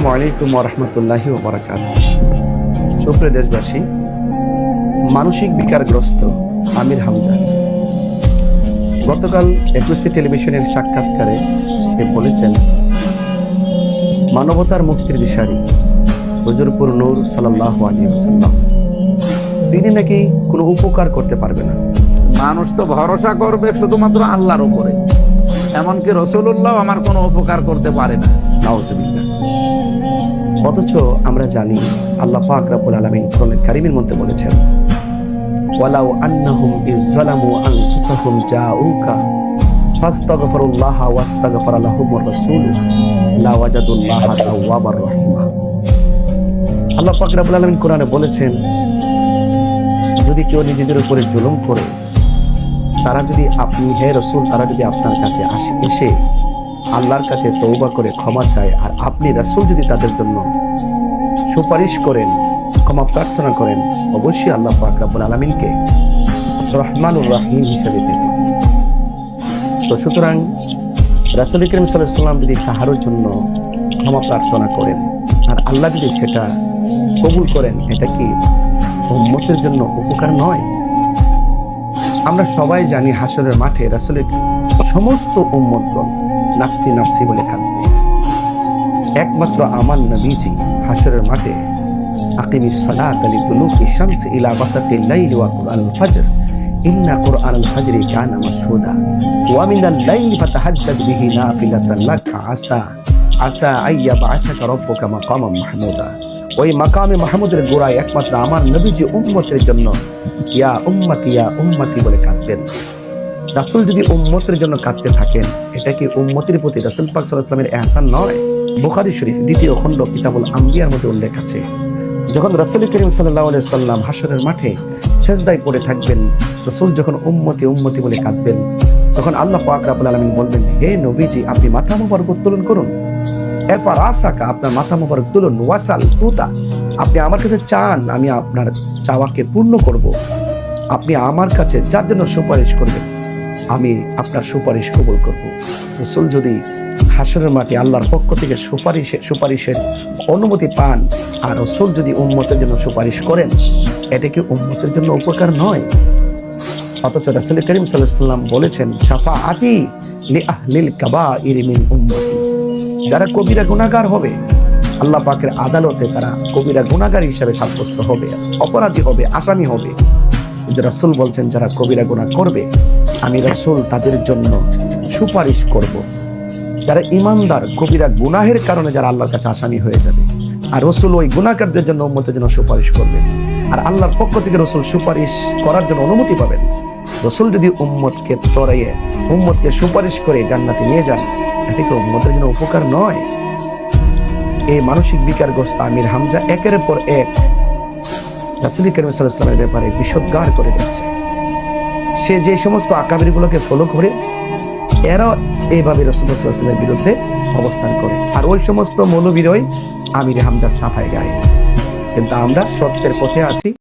আসসালামু আলাইকুম ওয়া রাহমাতুল্লাহি ওয়া বারাকাতুহু। সুপ্রিয় দেশবাসী, মানসিক বিকারগ্রস্ত আমির হামজা গতকাল একুশে টেলিভিশনের সাক্ষাৎকারে সে বলেছেন, মানবতার মুক্তির দিশারি হুজুরপুর নূর সাল্লাল্লাহু আলাইহি ওয়াসাল্লাম তিনি নাকি কোনো উপকার করতে পারবে না। মানুষ তো ভরসা করবে শুধুমাত্র আল্লাহর উপরে, এমনকি রাসূলুল্লাহ আমার কোনো উপকার করতে পারে না। নাউযুবিল্লাহ। অথচ আমরা জানি আল্লাহ পাক রব্বুল আলামিন কোরআনুল কারীমের মধ্যে বলেছেন, ওয়ালাউ আন্নাহুম ইয যালামু আনফুসাহুম জাউকা ফাস্তাগফিরুল্লাহ ওয়াস্তাগফারা লাহুমুর রাসূল লাওয়াজাদুল্লাহা তাওয়াবার রহিমা। আল্লাহ পাক রব্বুল আলামিন কোরআনে বলেছেন, যদি কেউ নিজেদের উপরে জুলুম করে, তারা যদি আপনি হে রাসূল তারা যদি আপনার কাছে এসে আল্লাহর কাছে তওবা করে ক্ষমা চায়, আর আপনি রাসূল যদি তাদের জন্য সুপারিশ করেন, ক্ষমা প্রার্থনা করেন, অবশ্যই আল্লাহ পাক রব্বুল আলামিনকে রহমানুর রহিম হিসেবে পেত। তো সুতরাং রাসূল করিম সাল্লাল্লাহু আলাইহি ওয়াসাল্লাম যদি কাহারোর জন্য ক্ষমা প্রার্থনা করেন আর আল্লাহ যদি সেটা কবুল করেন, এটা কি উম্মতের জন্য উপকার নয়? আমরা সবাই জানি হাসরের মাঠে রাসূলের সমস্ত উম্মতগণ নাফসি নাফসি বলে কাঁদবে। একমাত্র আমার নবীজি হাসরের মাঠে আকিমিস সালাতা লিদুলুকি শামসি ইলা গাসাকিল লাইলি ওয়া কুরআনুল ফাজর ইন্না কুরআনুল ফাজরি কানা মাশহুদা ওয়া মিনাল লাইলি ফাতাহাজ্জাদ বিহি নাফিলাতান লাকা আসা আইয়াবআসাকা রাব্বুকা মাকামান মাহমুদা। ওই মাকামে মাহমুদের গোড়ায় একমাত্র আমার নবীজি উম্মতের জন্য ইয়া উম্মতি বলে কাঁদবেন। রাসূল যদি উম্মতের জন্য কাঁদতে থাকেন, এটা কি উম্মতের প্রতি রাসূল পাক সাল্লাল্লাহু আলাইহি ওয়াসাল্লামের ইহসান নয়? বুখারী শরীফ 2য় খণ্ড কিতাবুল আম্বিয়ার মধ্যে উল্লেখ আছে, যখন রাসূল করিম সাল্লাল্লাহু আলাইহি ওয়াসাল্লাম হাসরের মাঠে সিজদায় পড়ে থাকবেন, রাসূল যখন উম্মতি বলে কাঁদবেন, তখন আল্লাহ পাক রব্বুল আলামিন বলবেন, হে নবীজি আপনি মাথা মোবারক উত্তোলন করুন, এরপর আসাকা আপনার মাথা মোবারক তুলুন, ওয়াসাল তুতা আপনি আমার কাছে চান, আমি আপনার চাওয়াকে পূর্ণ করব। আপনি আমার কাছে যার জন্য সুপারিশ করবেন, আমি আপনার সুপারিশ কবুল করব। রাসূল যদি হাসরের মাঠে আল্লাহর পক্ষ থেকে সুপারিশের অনুমতি পান, আর রাসূল যদি উম্মতের জন্য সুপারিশ করেন, এটা কি উম্মতের জন্য উপকার নয়? অথচ রাসূল করিম সাল্লাল্লাহু আলাইহি ওয়াসাল্লাম বলেছেন, শাফাআতি লি আহলিল কাবাইর মিন উম্মতি, যারা কবিরা গুনাহগার হবে আল্লাহ পাকের আদালতে তারা কবিরা গুনাহগার হিসেবে সাব্যস্ত হবে, অপরাধী হবে, আসামি হবে। কিন্তু রাসূল বলছেন, যারা কবিরা গুনাহ করবে আমি রাসূল তাদের জন্য সুপারিশ করব। যারা ঈমানদার কবিরা গুনাহের কারণে যারা আল্লাহর কাছে আসামি হয়ে যাবে, আর রাসূল ওই গুনাহগারদের জন্য উম্মতের জন্য সুপারিশ করবেন, আর আল্লাহর পক্ষ থেকে রাসূল সুপারিশ করার জন্য অনুমতি পাবেন। রাসূল যদি উম্মতকে তরাইয়ে উম্মতকে সুপারিশ করে জান্নাতে নিয়ে যান, এটা কি উম্মতের জন্য উপকার নয়? এই মানসিক বিকারগ্রস্ত আমির হামজা একের পর এক রাসূল করিম সাল্লাল্লাহু আলাইহি ওয়াসাল্লামের ব্যাপারে বিষোদ্গার করে যাচ্ছে। সে যে সমস্ত আকাবিরগুলোকে ফলো করে, এরা এইভাবে রাসূলুল্লাহ সাল্লাল্লাহু আলাইহি ওয়াসাল্লামের বিরুদ্ধে অবস্থান করে, আর ওই সমস্ত মৌলবীরই আমির হামজার সাফাই গায়। কিন্তু আমরা সত্যের পথে আছি।